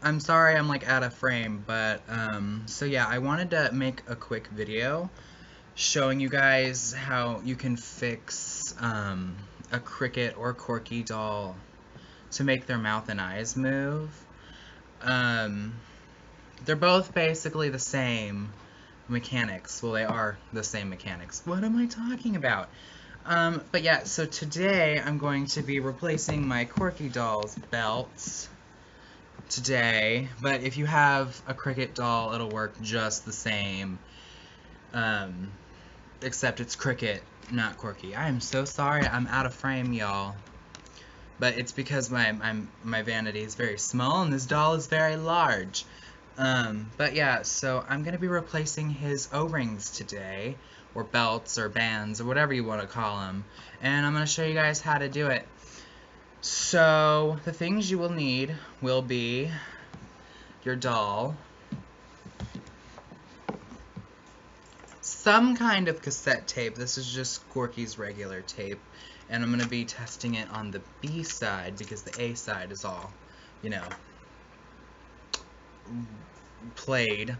I'm sorry I'm like out of frame, but so yeah, I wanted to make a quick video showing you guys how you can fix a Cricket or Corky doll to make their mouth and eyes move. Um, they're both basically the same mechanics. Well, they are the same mechanics. What am I talking about? But yeah, so today I'm going to be replacing my Corky doll's belts today, but if you have a Cricket doll, it'll work just the same, except it's Cricket, not Corky. I am so sorry I'm out of frame, y'all, but it's because my vanity is very small and this doll is very large. But yeah, so I'm gonna be replacing his O-rings today, or belts, or bands, or whatever you want to call them, and I'm gonna show you guys how to do it. So, the things you will need will be your doll, some kind of cassette tape. This is just Corky's regular tape, and I'm going to be testing it on the B side because the A side is all, you know, played.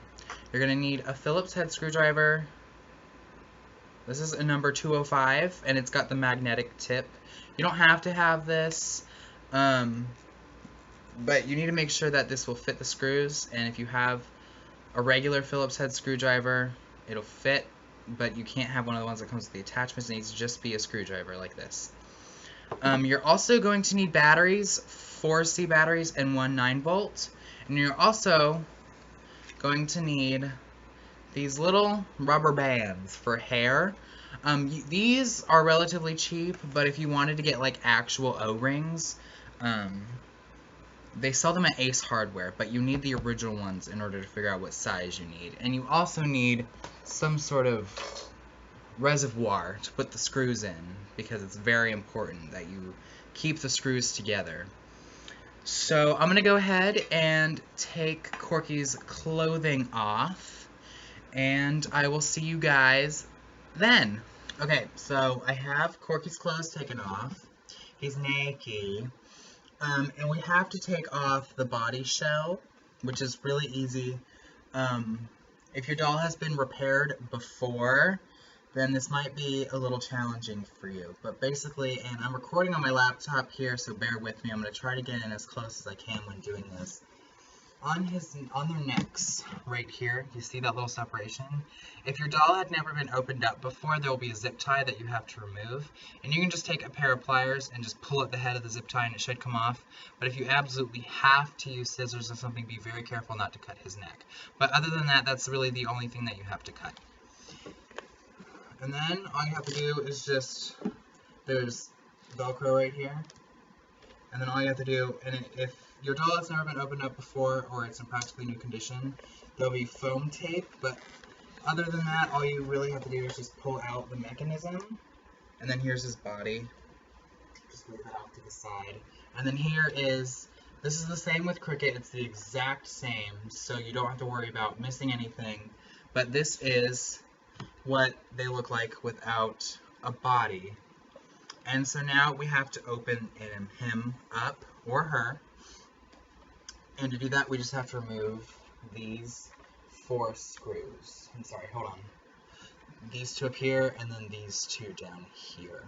You're going to need a Phillips head screwdriver. This is a number 205, and it's got the magnetic tip. You don't have to have this, but you need to make sure that this will fit the screws, and if you have a regular Phillips head screwdriver, it'll fit, but you can't have one of the ones that comes with the attachments. It needs to just be a screwdriver like this. You're also going to need batteries, 4 C batteries and 1 9-volt, and you're also going to need these little rubber bands for hair. These are relatively cheap, but if you wanted to get like actual O-rings, they sell them at Ace Hardware, but you need the original ones in order to figure out what size you need. And you also need some sort of reservoir to put the screws in, because it's very important that you keep the screws together. So I'm going to go ahead and take Corky's clothing off, and I will see you guys then. Okay, so I have Corky's clothes taken off. He's naked. And we have to take off the body shell, which is really easy. If your doll has been repaired before, then this might be a little challenging for you. But basically, and I'm recording on my laptop here, so bear with me. I'm going to try to get in as close as I can when doing this. On their necks, right here, you see that little separation? If your doll had never been opened up before, there will be a zip tie that you have to remove. And you can just take a pair of pliers and just pull at the head of the zip tie and it should come off. But if you absolutely have to use scissors or something, be very careful not to cut his neck. But other than that, that's really the only thing that you have to cut. And then all you have to do is just, there's Velcro right here. And then all you have to do, and if your doll has never been opened up before, or it's in practically new condition, there'll be foam tape, but other than that, all you really have to do is just pull out the mechanism, and then here's his body. Just move that off to the side. And then here is, this is the same with Cricket, it's the exact same, so you don't have to worry about missing anything, but this is what they look like without a body. And so now we have to open him up, or her. And to do that, we just have to remove these 4 screws. I'm sorry, hold on. These 2 up here, and then these 2 down here.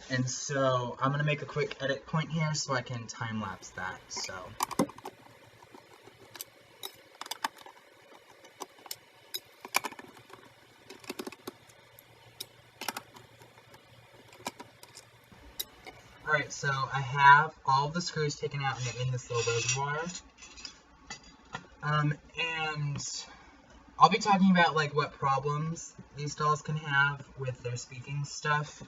And so, I'm going to make a quick edit point here so I can time-lapse that, so. Alright, so I have all the screws taken out and they're in this little reservoir. And I'll be talking about like what problems these dolls can have with their speaking stuff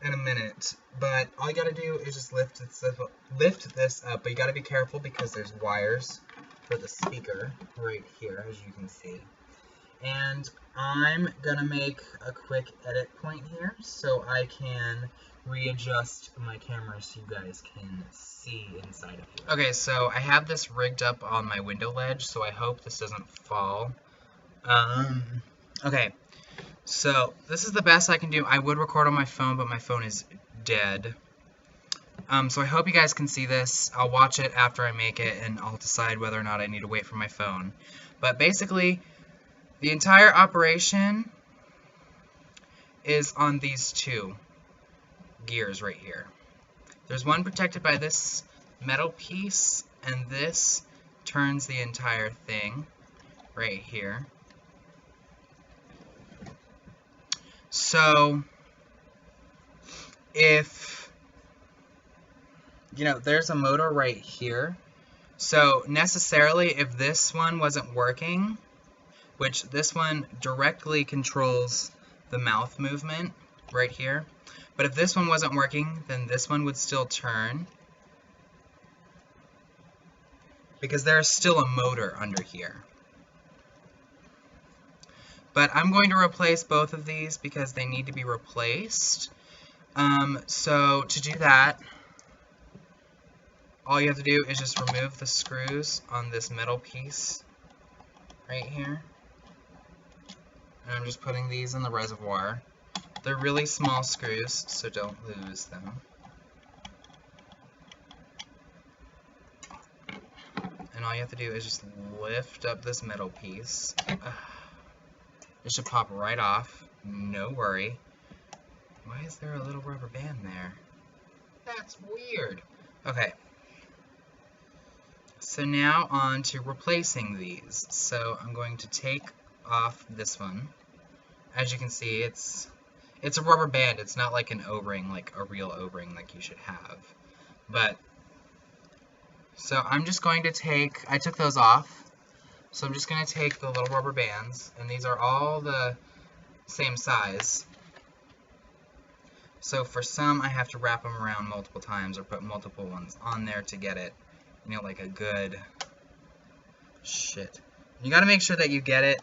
in a minute. But all you gotta do is just lift this up, but you gotta be careful because there's wires for the speaker right here, as you can see. And I'm gonna make a quick edit point here so I can readjust my camera so you guys can see inside of here. Okay, so I have this rigged up on my window ledge, so I hope this doesn't fall. Okay, so this is the best I can do. I would record on my phone, but my phone is dead. So I hope you guys can see this. I'll watch it after I make it, and I'll decide whether or not I need to wait for my phone. But basically, the entire operation is on these two gears right here. There's one protected by this metal piece, and this turns the entire thing right here. So if, you know, there's a motor right here. So necessarily, if this one wasn't working, which this one directly controls the mouth movement right here, but if this one wasn't working, then this one would still turn, because there's still a motor under here. But I'm going to replace both of these because they need to be replaced. So to do that, all you have to do is just remove the screws on this metal piece right here. And I'm just putting these in the reservoir. They're really small screws, so don't lose them. And all you have to do is just lift up this metal piece. It should pop right off, no worry. Why is there a little rubber band there? That's weird. Okay. So now on to replacing these. So I'm going to take off this one. As you can see, it's a rubber band. It's not like an O-ring, like a real O-ring like you should have. But, so I'm just going to take, I took those off. So I'm just going to take the little rubber bands, and these are all the same size. So for some, I have to wrap them around multiple times or put multiple ones on there to get it, you know, like a good shit. You got to make sure that you get it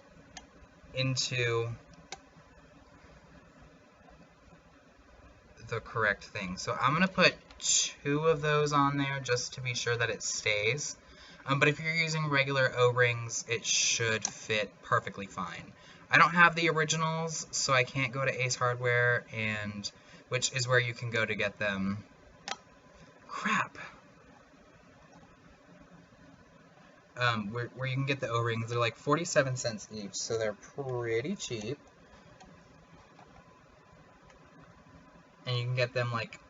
into the correct thing. So I'm going to put 2 of those on there just to be sure that it stays. But if you're using regular O-rings, it should fit perfectly fine. I don't have the originals, so I can't go to Ace Hardware, and which is where you can go to get them. Crap. Where you can get the O-rings. They're like 47 cents each, so they're pretty cheap. And you can get them like,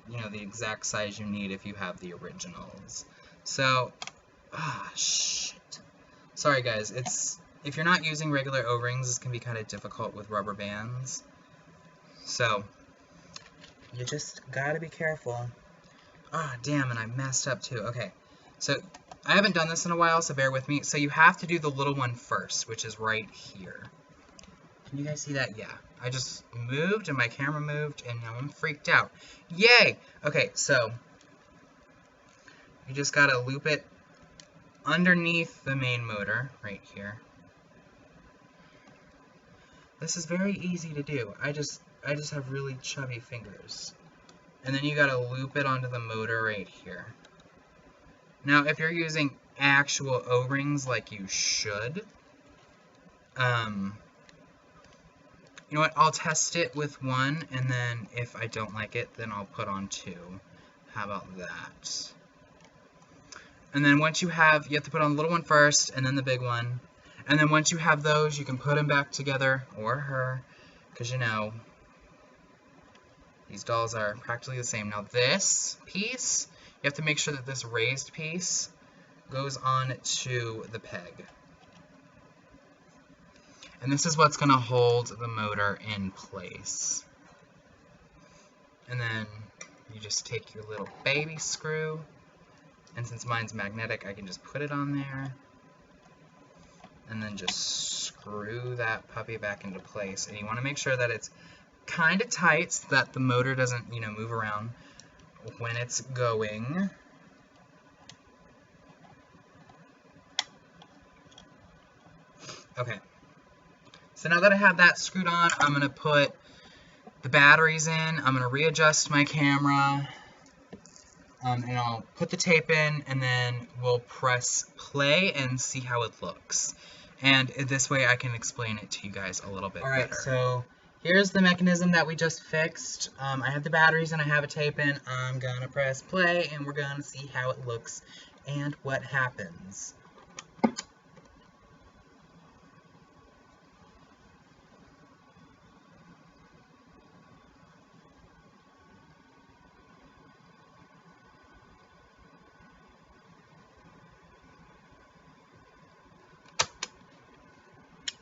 you know, the exact size you need if you have the originals. So, shit. Sorry guys, if you're not using regular O-rings, this can be kind of difficult with rubber bands. So, you just gotta be careful. Damn, and I messed up too. Okay, so I haven't done this in a while, so bear with me. So you have to do the little one first, which is right here. Can you guys see that? Yeah. I just moved, and my camera moved, and now I'm freaked out. Yay! Okay, so you just gotta loop it underneath the main motor, right here. This is very easy to do. I just have really chubby fingers. And then you gotta loop it onto the motor right here. Now, if you're using actual O-rings like you should, you know what, I'll test it with 1, and then if I don't like it, then I'll put on 2. How about that? And then once you have to put on the little one first, and then the big one. And then once you have those, you can put them back together, or her, because you know, these dolls are practically the same. Now this piece, you have to make sure that this raised piece goes on to the peg. And this is what's going to hold the motor in place. And then you just take your little baby screw, and since mine's magnetic, I can just put it on there, and then just screw that puppy back into place. And you want to make sure that it's kind of tight so that the motor doesn't, you know, move around when it's going. Okay. So now that I have that screwed on, I'm going to put the batteries in. I'm going to readjust my camera. And I'll put the tape in, and then we'll press play and see how it looks. And this way I can explain it to you guys a little bit better. Alright, so here's the mechanism that we just fixed. I have the batteries and I have a tape in. I'm gonna press play and we're gonna see how it looks and what happens.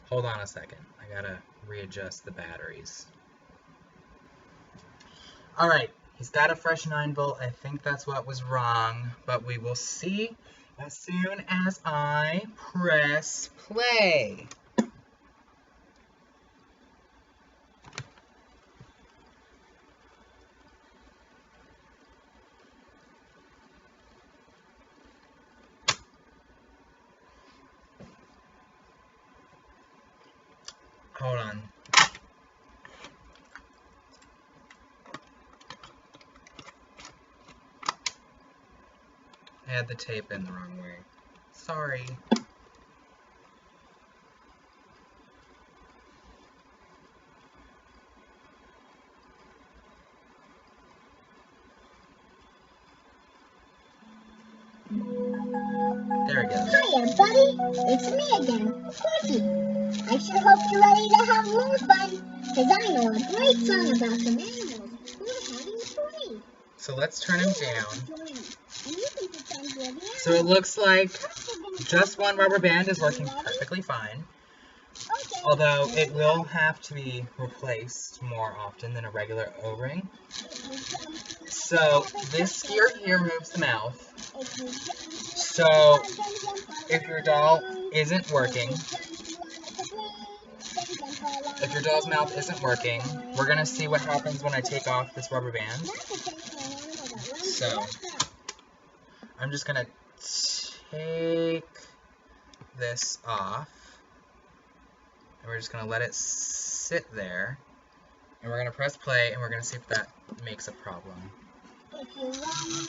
Hold on a second. I gotta readjust the batteries. Alright, he's got a fresh 9-volt. I think that's what was wrong, but we will see as soon as I press play. Hold on. I had the tape in the wrong way. Sorry. There we go. Hiya, buddy. It's me again, Corky. I sure hope you're ready to have more fun, because I know a great song about some animals who are having a party. So let's turn him down. So it looks like just one rubber band is working perfectly fine. Although it will have to be replaced more often than a regular O-ring. So this gear here moves the mouth. So if your doll isn't working, if your doll's mouth isn't working, we're going to see what happens when I take off this rubber band. So I'm just going to take this off. And we're just going to let it sit there. And we're going to press play and we're going to see if that makes a problem.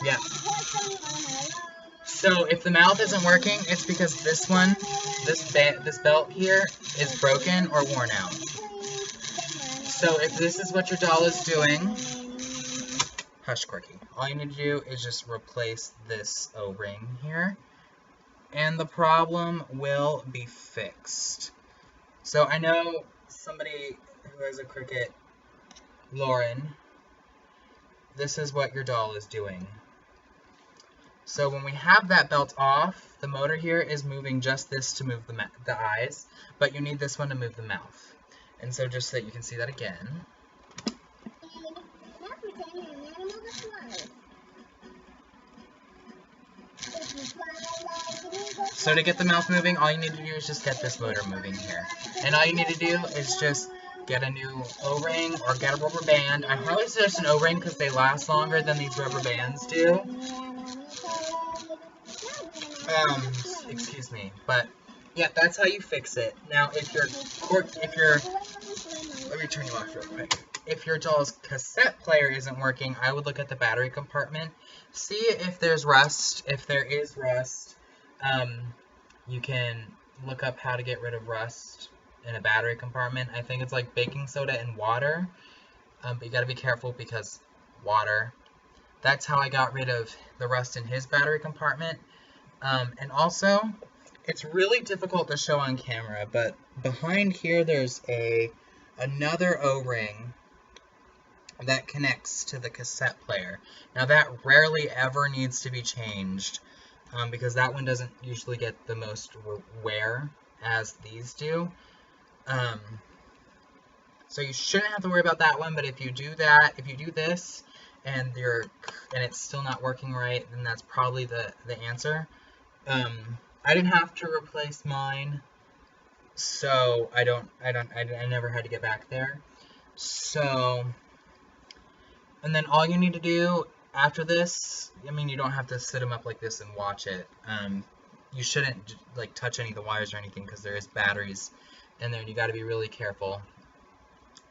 Yeah. So if the mouth isn't working, it's because this one, this belt here is broken or worn out. So if this is what your doll is doing, hush, Corky. All you need to do is just replace this O-ring here, and the problem will be fixed. So I know somebody who has a Cricut, Lauren, this is what your doll is doing. So when we have that belt off, the motor here is moving just this to move the eyes, but you need this one to move the mouth. And so just so that you can see that again. So to get the mouth moving, all you need to do is just get this motor moving here. And all you need to do is just get a new O-ring or get a rubber band. I highly suggest an O-ring because they last longer than these rubber bands do. Excuse me, but yeah, that's how you fix it. Now, if let me turn you off real quick. If your doll's cassette player isn't working, I would look at the battery compartment, see if there's rust. If there is rust, you can look up how to get rid of rust in a battery compartment. I think it's like baking soda and water, but you gotta be careful because water. That's how I got rid of the rust in his battery compartment. And also, it's really difficult to show on camera, but behind here there's another O-ring that connects to the cassette player. Now that rarely ever needs to be changed, because that one doesn't usually get the most wear as these do. So you shouldn't have to worry about that one, but if you do that, if you do this, and it's still not working right, then that's probably the answer. I didn't have to replace mine, so I never had to get back there. So, and then all you need to do after this, I mean, you don't have to sit them up like this and watch it. You shouldn't like touch any of the wires or anything because there is batteries in there and you got to be really careful.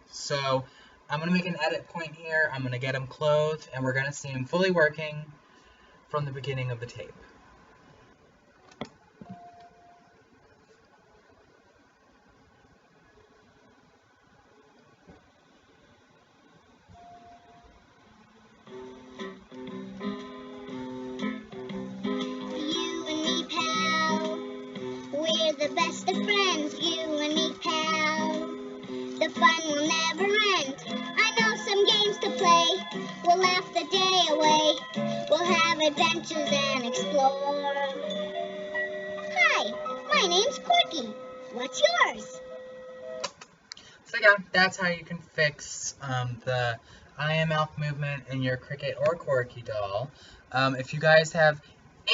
So I'm going to make an edit point here. I'm going to get them clothed and we're going to see them fully working from the beginning of the tape. the fun will never end. I know some games to play. We'll laugh the day away. We'll have adventures and explore. Hi, my name's Corky. What's yours? So yeah, that's how you can fix the eye and mouth movement in your Cricket or Corky doll. If you guys have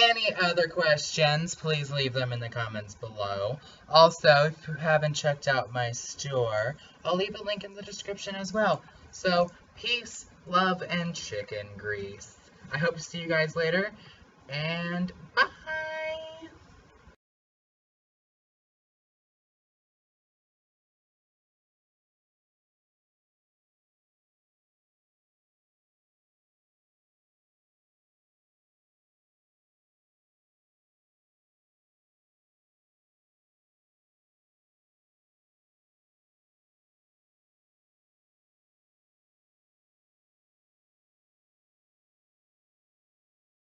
any other questions, please leave them in the comments below. Also, if you haven't checked out my store, I'll leave a link in the description as well. So, peace, love, and chicken grease. I hope to see you guys later, and bye!